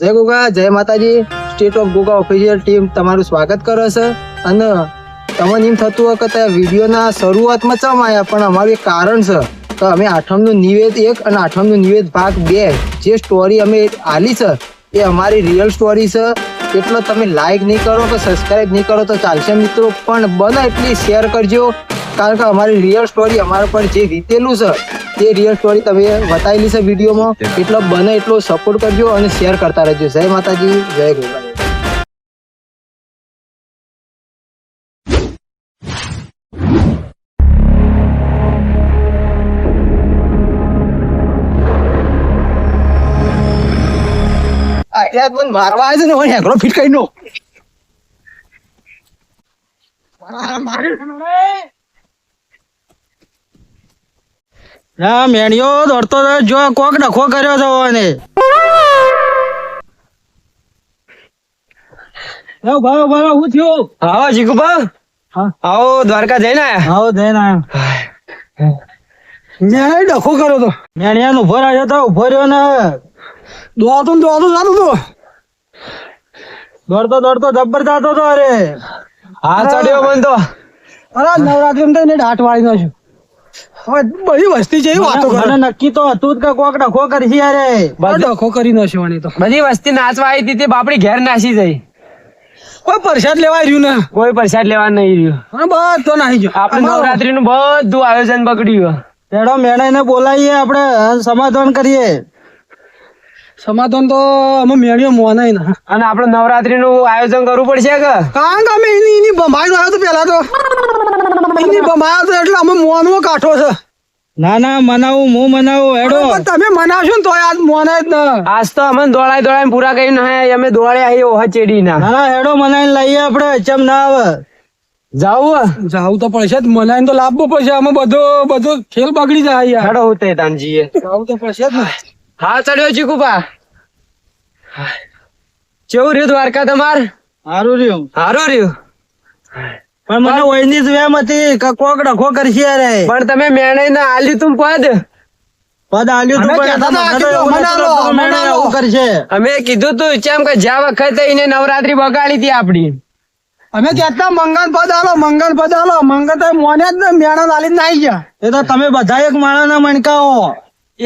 જય ગોગા, જય માતાજી. State of Goga official team તમારું સ્વાગત કરે છે. અને તમને એમ થતું હોય કે વિડીયોના શરૂઆતમાં ચમ આવ્યા, પણ અમારું એક કારણ છે કે અમે આઠમનું નિવેદ 1 અને આઠમનું નિવેદ ભાગ 2 જે સ્ટોરી અમે આલી છે એ અમારી રિયલ સ્ટોરી છે. એટલો તમે લાઈક નહીં કરો કે સબસ્ક્રાઈબ નહીં કરો તો ચાલશે મિત્રો, પણ બને એટલી શેર કરજો, કારણ કે અમારી રિયલ સ્ટોરી અમારા પર જે વીતેલું છે તે રિયલ સ્ટોરી તમે બતાવેલી છે વિડીયોમાં. એટલો બને એટલો સપોર્ટ કરજો અને શેર કરતા રહેજો. જય માતાજી, જય ગોગા. મારવા આવે છે ને હેકડો ફિટ કરી નો ના મેણિયો દોડતો જો કોક ડખો કર્યો છે ઓને. ભાઈ ભાઈ હું થયું? આવો જીગુબા, આવો દ્વારકા જઈને આયા? આવો જઈને આવ્યો. મેં ડખો કર્યો તો મેણિયા નો ઉભો રહ્યો તો ઉભો રહ્યો ને દોડતો જાતો તો દોડતો જબ્બર જાતો તો. અરે હા ચડ્યો મન તો. અરે નવરાત્રી માં ઢાટ વાળી નો છું. હવે બધી વસ્તી છે વાતો કરે. મને નક્કી તો હતું જ કે કોક ડખો કરશે. યાર ડખો કરી નો છે તો બધી વસ્તી નાચવા આવી હતી તે બાપડી ઘેર નાસી જઈ. કોઈ પ્રસાદ લેવા રહ્યું ને કોઈ પ્રસાદ લેવા નહીં રહ્યું. બધો નાહી ગયો. આપણે નવરાત્રી નું બધું આયોજન બગડ્યું. તેડો મેણાઈને બોલાવીએ, આપણે સમાધાન કરીએ. સમાધાન તો અમે મેળ્યો મોનાય ને, અને આપણે નવરાત્રી નું આયોજન કરવું પડશે કે? કારણ કે અમે એની બમાઈ આવ્યો તો પેલા તો એની બમાયો તો એટલે અમે મોનવો કાઠો છે. ના ના મનાવું, હું મનાવું. હેડો પણ તમે મનાવશો ને તો આજ મોનાય જ ને. આજ તો અમે દોડાઈ પૂરા કરી નાખ્યા. અમે દોડ્યા અહીં ઓહ ચેડી ના. ના ના હેડો મનાઈને લઈએ આપણે. ચમ ના આવે જાવું જાવું તો પડશે જ, મનાઈને તો લાવવો પડશે. અમે બધો ખેલ બગડી જાય યાર. હેડો હું તે તાનજીએ જાવું તો પડશે જ ને. હા ચડ્યો ચીકુબા. કેવું રહ્યું દ્વારકા તમાર? સારું રહ્યું. સારું રહ્યું. પણ મને ઓયની જ વેમ હતી કે કોક ડખો કરશે. યાર પણ તમે મેણે ના આલ્યું તું પદ. પદ આલ્યું તું અમે પણ કહેતા હતા મને કે એવું મનાલો, નતું કે મેણે મનાલો. આવું કરશે. અમે કીધું તું ચેમ કે જ્યાં વખતે એને નવરાત્રી બગાડી હતી આપડી. અમે કહેતા મંગળ પદ આલો, મંગળ તો મોને જ ને મેણા લાલી નાઈ ગયા. એ તો તમે બધા એક માણસના મણકાઓ.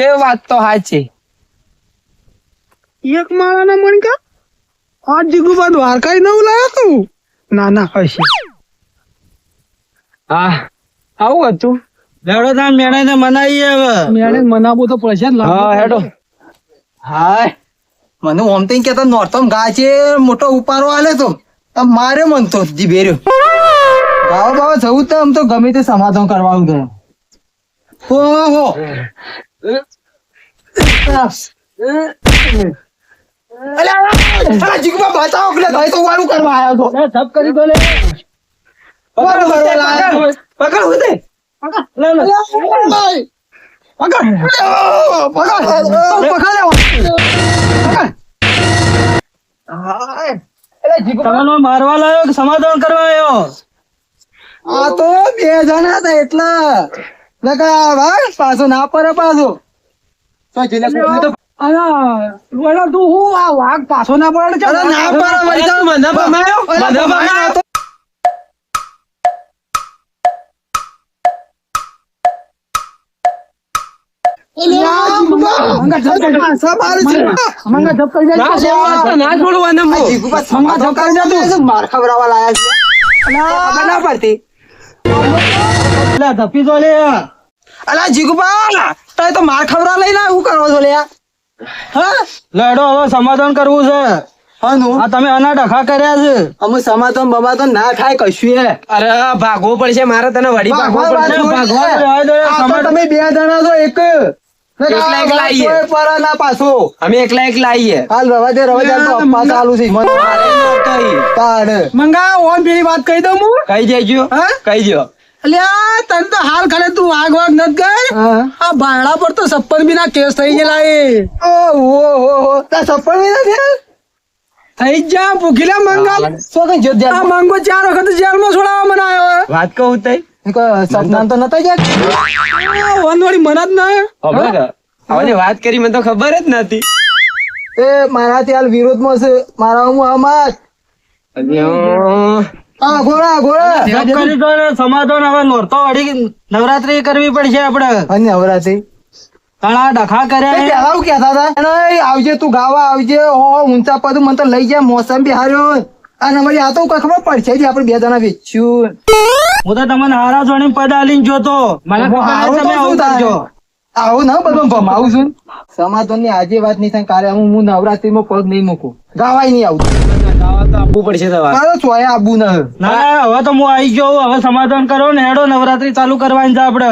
એ વાત તો સાચી. એક માળાના મણકા આ જીગુબા દ્વારકા નવું લાયો તું. ના હશે. હા આવું હતું. લેડો તાર મેણાને મનાઈએ હવે. મેણે મનાવવું તો પડશે જ. હા હેડો. હાય મને ઓમ તો કેતા નોરતમ ગાચે મોટો ઉપારો આલે તો મારે મન તો જીભેર્યો ગાવા બાવા જવું તો આમ તો ગમે તે સમાધાન કરવાનું તો. ઓહો અલા જીગુબા બતાવો કે ભાઈ તો વાળું કરવા આયો તો. સબ કરી દો લે. વાળું કરવા લાયો તો. પકડ હું તે. તમે મારવા લાયો કે સમાધાન કરવા આવ્યો? આ તો બે જણા હતા એટલા પાછો ના પડે પાછો. તું હું આ વાઘ પાછો ના પડે ના પડે મને ભમાયો. ના છોડવા ને માર ખવડાવવા લાયા છે. ખબર ના પડતી. એટલે ધપી તો લે. અલા જીગુબા તો તો માર ખવડાવ લઈને શું કરો છો લ્યા? હા લેડો હવે સમાધાન કરવું છે. હાનું આ તમે આના ડખા કર્યા છે. અમે સમાધાન બમાધાન ના થાય કશું એ. અરે ભાગવું પડશે મારે. તને વડી ભાગવું પડશે. ભગવાન રહેવા દો, આ તો તમે બે જણા છો એક એકલા એકલા આવીએ. પર ના પાછો અમે એકલા આવીએ. હાલ રવા દે તો અપ્પા ચાલુ છે તાડ મંગા ઓન પેલી વાત કહી દઉં હું. કઈ દેજો. હા? કઈ દો. અલ્યા તને તો હાલ ખાલે તું વાઘ નત ગઈ. આ ભાડા પર તો 56 બી ના કેસ થઈ ગયેલા એ. ઓહો તા 56 બી ના થયા? થઈ જા ભૂખીલા મંગા. શું કઈ જો આ મંગો 4 વખત જેલમાં છોડાવવા મને આવ્યો. વાત કહું તઈ. સપના તો નતા ગયા વનવાળી મના જ ના. હવે વાત કરી મને તો ખબર જ નથી. એ મારાથી હાલ વિરોધમાં છે મારા હું આમાં હા ઘોડા જપ કરી દો ને, સમાધાન હવે નોરતો વળી નવરાત્રી કરવી પડશે આપડે. અને નવરાત્રી ઘણા ડખા કર્યા છે. પેલા હું કહેતા હતા એને, આવજે તું ગાવા આવજે ઊંચા પદ મને તો લઈ જાય મોસમ બી હાર્યો અને અમારી આ તો કઈ ખબર પડશે જ આપણે બે જણા વેચ્યું હું તો તમને હારા જોડી પદ આલીને જોતો. મને ખબર હારું તમે તો આવું શું કરજો. થાય? આવું ના બધું ભમાવું છું સમાધાન ની આજે વાત નહીં થાય કાલે હું નવરાત્રીમાં પગ નહીં મૂકું ગાવાય નહીં આવતું ગાવા તો આપવું પડશે તમારે. મારો ચોયા આબુ ન ના ના, હવે તો હું આવી ગયો. હવે સમાધાન કરો ને હેડો, નવરાત્રી ચાલુ કરવાની છે આપડે.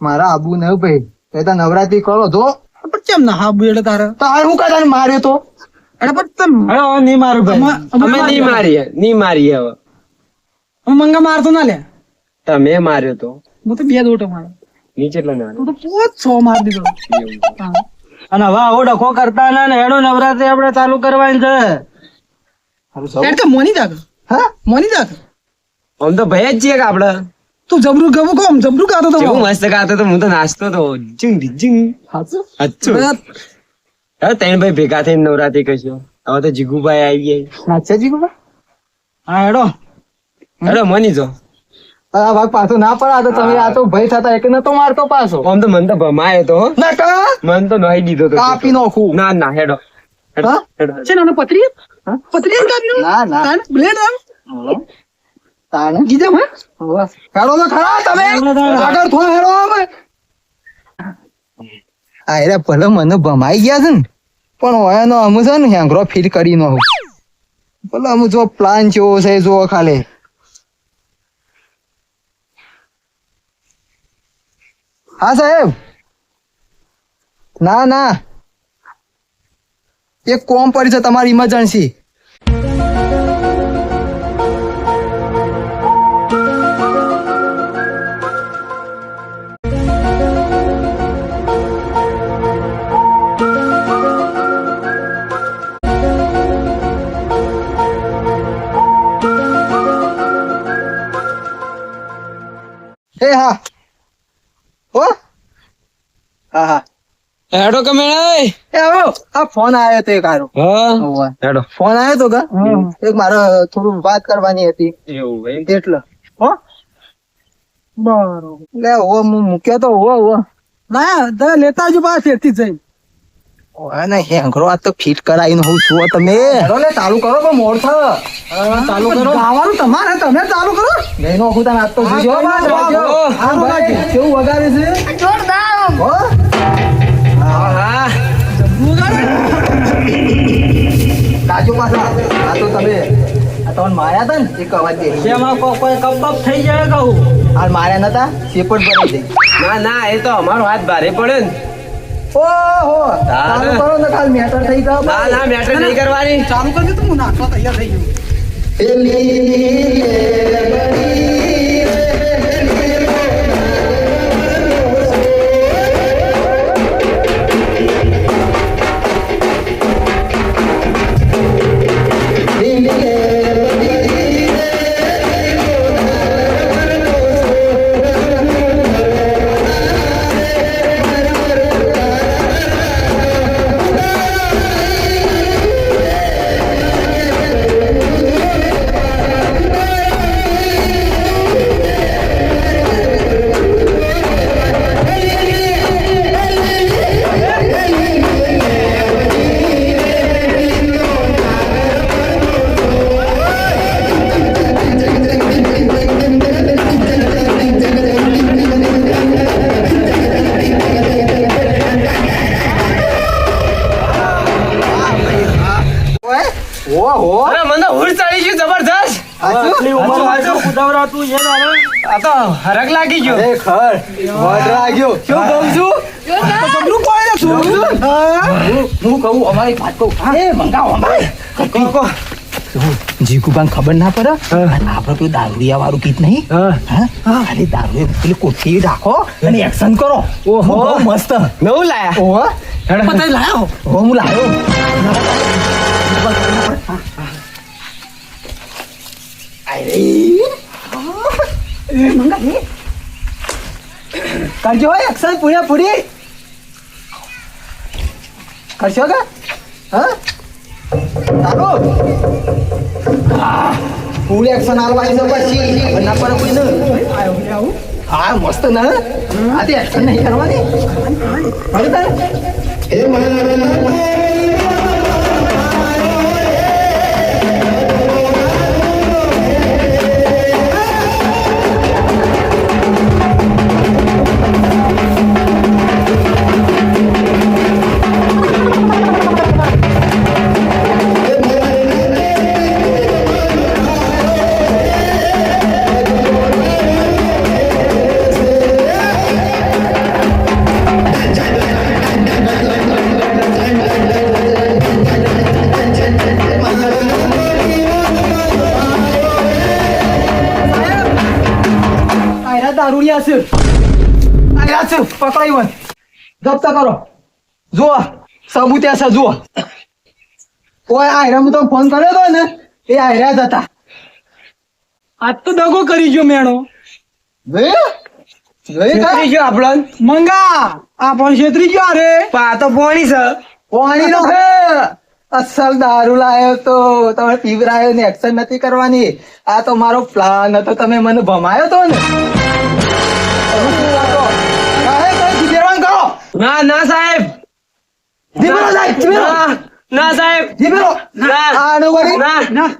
મારા આબુ ન ભાઈ એ તો નવરાત્રી કરો તો પણ કેમ ના હા બેડે તારે? તારે હું કદાચ માર્યો તો અરે પણ તમે હવે નહીં મારું ભાઈ. અમે નહીં મારીએ હવે. હું મંગા મારતો ના લે. તમે માર્યો તો હું તો બે દોટો મારો. નીચે એટલે ના તું તો પોચ 6 માર દીધો. અને હવે આવો ડખો કરતા ના ને હેડો, નવરાત્રી આપણે ચાલુ કરવાની છે. હેડ તો મોની જાગ. હા મોની જાગ. આમ તો ભાઈ જ છીએ કે આપડે. તું જબરું ગવું કોમ જબરું ગાતો તો. કેવું મસ્ત ગાતો તો, હું તો નાચતો તો જીંગ જીંગ. સાચું અચ્છું. હવે ત્રણ ભાઈ ભેગા થઈને નવરાત્રી કરશો. હવે તો જીગુભાઈ આવી ગયા. નાચ્યાજી બાબા હા હેડો. હેડો મની જો. આ ભાગ પાછો ના પડે આ તો તમે આ તો ભાઈ થતા એક નતો મારતો પાછો આમ તો મન તો ભમાયો તો હો. ના કા મન તો નાહી દીધો તો. કાપી નાખું ના ના હેડો. હેડો, હા? હેડો. છે ને પતરી પતરી કાપ્યું. ના ના બ્લેડ આમ તાણે કીધા માં. હેડો તો ખરા તમે આગળ થોડા હેડો અમે આ એરા ભલે મને ભમાઈ ગયા છે ને પણ ઓયાનો અમુ છે ને હેંગરો ફીટ કરી નો ભલે અમુ જો પ્લાન કેવો છે જો ખાલી હા સાહેબ ના ના એક કોમ પડી છે તમારી ઇમરજન્સી એ હા હો હા હા હેડો કમેણા. એ આવો આ ફોન આવ્યો તો એક હારો હા હેડો. ફોન આવ્યો તો કા એક મારે થોડું વાત કરવાની હતી એવું ભાઈ. એટલે હો બરોબર લે હો હું મૂક્યો તો હો ના લેતા આવજો પાછ ફેરથી જઈ. અને હેંગરો આ તો ફિટ કરાવીને હું છું તમે હેડો લે ચાલુ કરો પણ મોડ થાય ચાલુ કરો. ગાવાનું તમારે, તમે ચાલુ કરો. ગઈ નો ખુદા નાખતો હા, આ ભાઈ કેવું વગાડે છે જોરદાર હો હા હા. કાજો પાછા આ તો તમે આ તમને માર્યા હતા ને એક અવાજ દે એમાં કોઈ કપ થઈ જાય કહું. હાલ માર્યા નતા સેપટ ભરી દે ના ના એ તો અમારો હાથ ભારે પડે ને. ઓહો ચાલુ કરો ને કાલ મેટર થઈ જાવ ના ના મેટર નહીં કરવાની. ચાલુ કરજો તો હું નાખવા તૈયાર થઈ ગયું. ઓહો અરે મને તો હુર ચડી ગયું જબરજસ્ત. આટલી ઉંમર હોય કુદાવરા તું એ આવે. આ તો હરક લાગી ગયો. એ ખર વડ રાખ્યો શું કહું છું જબરું કોઈ ને તું. હું કહું અમારી વાત કહું એ મંગાવો અમારે જીગુબાન ખબર ના પડે આપડે પેલું દારૂડિયા વાળું કીટ નહીં હા ખાલી દારૂ પેલી કોઠી રાખો અને એક્શન કરો ઓહો મસ્ત નવું લાયા. ઓહો પતાઈ લાયો. હો હું લાવ્યો કરજો એક્શન પૂરી કરશો કે હા ચાલો ફૂલ એક્શન આલવાની છે પછી ના પર કોઈ ન હા મસ્ત ના આ તે એક્શન નહીં કરવાની હવે તારે એ દારૂડિયા છે આયા છે પકડાઈ વન જપ્ત કરો જુઓ સબૂત છે જુઓ ઓય આયરા હું તો ફોન કર્યો તો ને એ આયરા જ હતા આજ તો દગો કરી ગયો મેણો છેતરી ગયો આપણો મંગા આ પણ છેતરી ગયો અરે પા તો પોણી છે પાણી નો હે અસલ દારૂ લાયો તો તમે પીવરાયો ને એક્શન નથી કરવાની આ તો મારો પ્લાન હતો તમે મને ભમાયો તો ને ના ના સાહેબ ના ના સાહેબ ના ના ના સાહેબ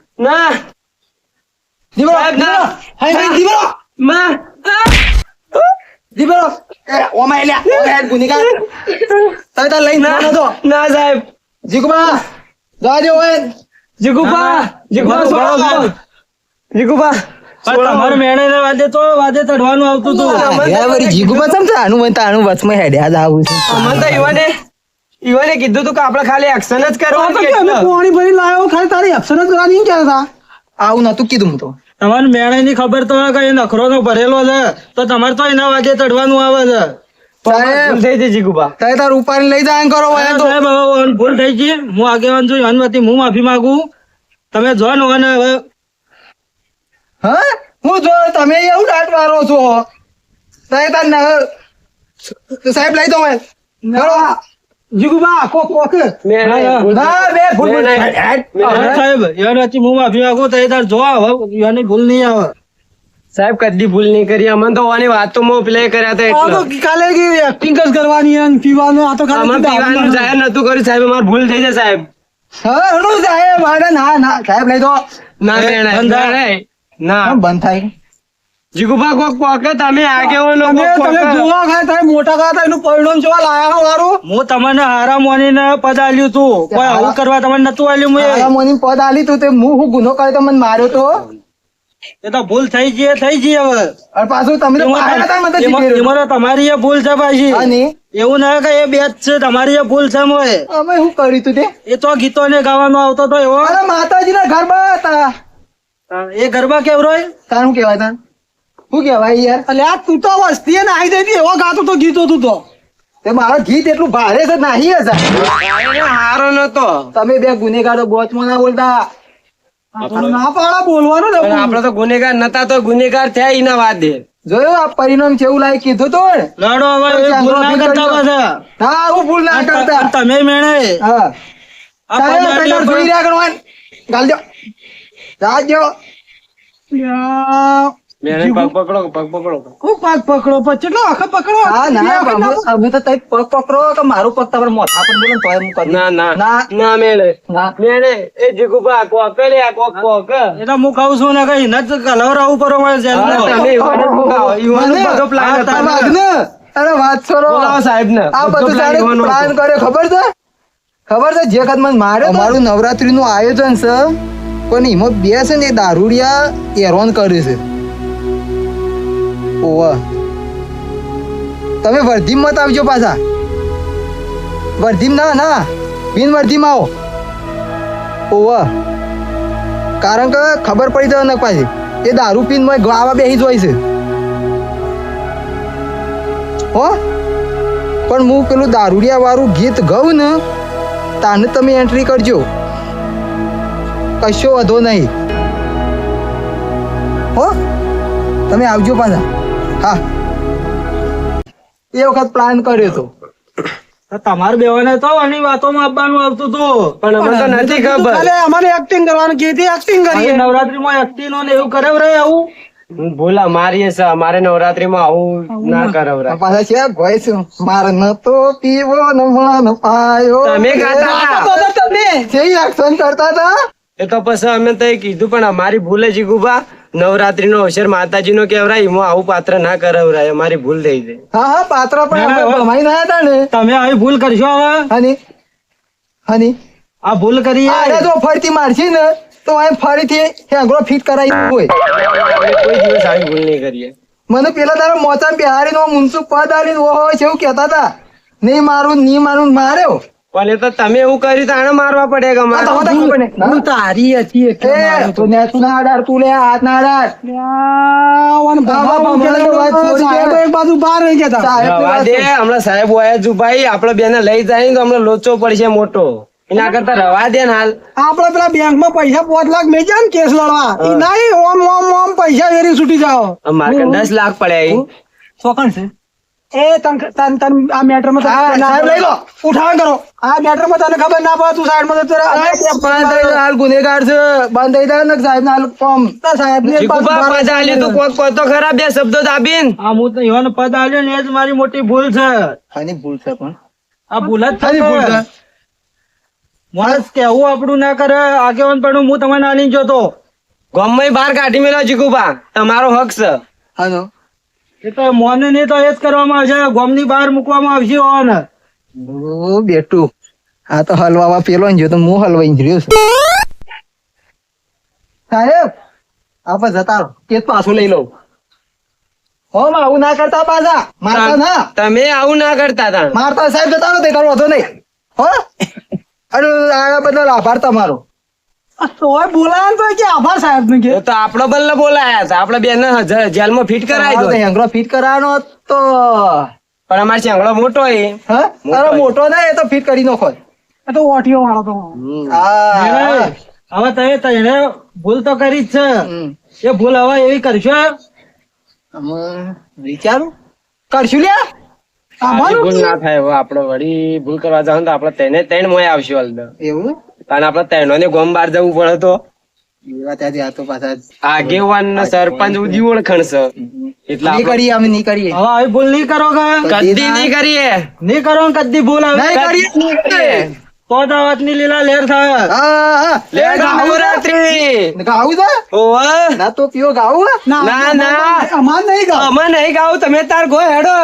ના માં ના સાહેબ જીગુબા જીગુબા તમારે મેણે વાદે તો વાદે ચડવાનું આવતું હતું જીગુબા સમજા આનું બનતા આનું વચમાં હેડ્યા જ આવું છે અમને તો ઈવાને કીધું તું કે આપણે ખાલી એક્શન જ કરવાનું એટલે. પાણી ભરી લાવ્યો ખાલી તારી એક્શન જ કરવાની એમ કહેતા હતા આવું નતું કીધું હું તો તમારે મેણે ની ખબર તો હોય કે એ નખરો નો ભરેલો છે તો તમારે તો એના વાગે ચડવાનું આવે છે ભૂલ થઈ જઈ જીગુબા તારે તાર ઉપાડી લઈ જાય કરો સાહેબ, હવે ભૂલ થઈ ગઈ હું આગેવાન છું હનુમતી હું માફી માંગુ તમે જો ને હવે હા હું જો તમે એવું દાટ મારો છો સાહેબ તાર સાહેબ લઈ દો જીગુબા કોક સાહેબ યાર હું માફી માંગુ તો એ તાર જો હવે યાની ભૂલ નહીં આવે સાહેબ કદી ભૂલ નહીં કરી અમને તો ઓની વાતો માં પ્લે કર્યા હતા આ તો એટલે કાલે એક્ટિંગ જ કરવાની અને પીવાનું આ તો અમારે પીવાનું જાહેર નતું કર્યું સાહેબ અમારે ભૂલ થઈ જાય સાહેબ હા હણો સાહેબ મારે ના ના સાહેબ લઈ દો ના ના બંધ થાય જીગુબા કોક પોકે તમે આગેવાનો તમે કોક તમે પોકે. જોવા ખાય તમે મોટા ખાતા એનું પરિણામ જોવા લાયા વાળું હું તમને હારા મોનીને પદ આલ્યું તું કોઈ આવું કરવા તમને નતું આલ્યું મારા મેં મોની પદ આલી તું તે હું ગુનો કર્યો તો મને માર્યો તો એ તો ભૂલ થઈ ગઈ હવે અને પાછું તમે તો માર્યા હતા, મને તો જીતી રહ્યો. એમાં તો તમારી એ ભૂલ છે પાછી અને એવું ના કે એ બે જ છે તમારી એ ભૂલ છે મોય અમે શું કર્યું તું તે એ તો ગીતો ને ગાવાનો આવતો તો એવો અરે માતાજીના ગરબા હતા એ ગરબા કેવરોય તારું કેવાય તા શું કેવાય યાર એટલે આ તું તો વસ્તી ને આવી જતી એવો ગાતો તો ગીતો તું તો તે મારો ગીત એટલું ભારે છે નહીં હશે હારો નતો તમે બે ગુનેગારો બોચમાં ના બોલતા ના પાડા બોલવાનું ને પણ આપડે તો ગુનેગાર નતા તો ગુનેગાર થયા ઈના વાદે જોયું આ પરિણામ છે એવું લાયક કીધું તો ને? લડો હવે એ ભૂલ ના કરતા પાછા હા હું ભૂલ ના કરતા અને તમે મેણે હા આ સાહેબ, પગાર પેલા લે જોઈ રહ્યા કરવાન ગાલજો જાજો મેને પગ પકડો હું પાક પકડો પછી કેટલો આખા પકડો હા ના બે આખા અમે- અમે તો તઈ પગ પકડો કે મારું પગ તમારે મોથા પર બોલો ને તોય હું કરી ના ના ના ના મેળે ના મેળે એ જીગુબા કોક લે આ કોક કોક એ તો હું કહું છું ને કઈ ન કલવરાવું પડો મારે જેલમાં. તમે ઈવાને ભોગાવો. ઈવાનો મને- બધો plan આ હતો. તારા વાઘને? અરે વાત કરો બોલાવો સાહેબને. આ બધો બધું plan તારે ઈવાનો પ્લાન હતો. કર્યો ખબર છે જે વખત મને માર્યો અમારું નવરાત્રી નું આયોજન છે પણ એમાં બે છે ને એ દારૂડિયા હેરાન કરે છે ઓવા તમે વર્ધીમ મત આવજો પાછા વર્ધીમ ના બિન વર્ધીમ આવો ઓવા કારણ કે ખબર પડી જાય ને પાછી એ દારૂ પીને મોય ગાવા બેસી જ હોય છે હો પણ હું પેલું દારૂડિયા વાળું ગીત ગાઉં ને તાને તમે એન્ટ્રી કરજો કશો વધો નહીં હો તમે આવજો પાછા હા એ વખત પ્લાન કર્યો તો તો તમારે બેવાને તો આની વાતોમાં આવવાનું આવતું હતું. પણ અમને તો નથી ખબર. ખાલી અમારે એક્ટિંગ કરવાનું કીધી એક્ટિંગ અને કરીએ નવરાત્રીમાં એકટીનો ને એવું કરે રે આવું. હું ભૂલ અમારી છે, અમારે નવરાત્રીમાં આવું ના કરાવરાય. પાછા છે ભાઈ શું મારે નતો પીવો ન મન પાયો તમે ગાતા હતા. તમે જે એક્શન કરતા હતા એ તો પછી અમે તો એ કીધું પણ અમારી ભૂલ છે જીગુબા. નવરાત્રીનો અવસર માતાજીનો કહેવરાય, એમાં આવું પાત્ર ના કરાવરાય. અમારી ભૂલ થઈ જાય. હા હા પાત્ર પણ ના, અમે હવે- ભમાઈ ના હતા ને તમે આવી ભૂલ કરશો હવે. હની હની આ ભૂલ કરી આને જો ફરીથી મારશી ને તો અહીં ફરીથી હેંગરો ફિટ કરાવી હોય. અમે કોઈ દિવસ આવી ભૂલ નહીં કરીએ. મને પેલા તારા મોચા બિહારી નો મુનસુ પદ આલી ઓહો છે એવું કેતા હતા. નહીં મારું માર્યો પણ એ તો તમે એવું કર્યું તો આને મારવા પડે કે અમારે. આ તો ખબર નહીં. હું તારી હતી એટલે એ, માર્યો તો. તું નેટ ના અડાડ, તું લે હાથ ના અડાડ. ઓન બાબા બાબા, ઉકેલા મને વાત છોડી સાહેબ દે. એક બાજુ બહાર રહી ગયા હતા. સાહેબની રવા વાત દે, છોડ. હમણાં સાહેબ આયા છું ભાઈ. આપડે બેને લઈ જાય ને તો હમણાં લોચો પડશે મોટો. એના કરતા રવા દે ને હાલ. આપડે પેલા બેંક માં પૈસા 5 લાખ મેં જાય ને કેસ લડવા ઈ નહીં ઓમ ઓમ ઓમ પૈસા વેરી છૂટી જાઓ મારે 10 લાખ પડ્યા એ. શોખણ છે એ તન આ મેટર માં હા, સાહેબ લઈ લો. ઉઠાણ કરો આ મેટર માં તને ખબર ના પડે તું સાઈડ માં જતો રહે. બંધ થઈ જાય, હાલ ગુનેગાર છે. બંધ થઈ જાય ને સાહેબ ના હાલ કોમ. સાહેબ ને જીગુબા પાછા આલ્યું તું કોક કોક તો ખરા બે શબ્દો દાબીન. આ હું તો એવાનો પદ આલ્યો ને એ જ મારી મોટી ભૂલ છે. આની ભૂલ છે પણ આ ભૂલ જ આની ભૂલ છે. છે. માણસ કેવું આપણું ના કરે આગેવાન પણ હું તમને આની જોતો. ગામમાં બહાર કાઢી મેલો જીગુબા. તમારો હક છે. હાલો એ તો મોને નહીં તો એ જ કરવામાં આવશે. ગામની બહાર મૂકવામાં આવશે ઓને. ઓ બેટું આ તો હલવાવા પેલો ને જો તો હું હલવાઈ રહ્યો છું. સાહેબ આપણે જતા રહો. કેસ પાછું લઈ લઉં. હો માં આવું ના કરતા પાછા. મારતા ના તમે આવું ના કરતા તા. મારતા સાહેબ જતા રહો તે કરો વાંધો નહીં. હો અરે આ બદલ આભાર તમારો. તોય બોલાય ને તો કે આભાર સાહેબ ને કે એ તો આપણો બલ્લે બોલાયા હતા. આપડે બેન જેલમાં ફિટ કરાવી દો. હેંગરો ફિટ કરાવવાનો તો પણ અમારે ચેંગડો મોટો એ. હા તારો મોટો ના એ તો ફિટ કરી નાખો. આ તો ઓટીઓ વાળો તો હા હવે તમે તને ભૂલ તો કરી જ છે. હમ. એ ભૂલ હવે એવી કરશો. અમે વિચારું કરશું લ્યા. આથી ભૂલ ના થાય. હવે આપડે વળી ભૂલ કરવા જાવ તો આપડે તેને ત્રણ મોય આવશે હલદર. એવું કારણ આપડે ત્રણો ને ગોમ બહાર જવું પડે તો એ વાત આજે આ તો પાછા આગેવાન ને સરપંચ ઉધી ઓળખણ છે. એટલે નહીં આપણે કરીએ અમે નહીં કરીએ. હવે આવી ભૂલ નહીં કરો કે કદી નહીં કરીએ. નહીં કરો ને કદી ભૂલ આવે નહીં કરીએ, નહીં કરીએ. તો દાવતની લીલા લેર થાય. હા હા લે ગાવું રાત્રી. ગાવું છે ઓવે. ના તો પીવો ગાવું ના ના અમાર નહીં ગા અમે નહીં ગાવું. તમે તાર ગો હેડો.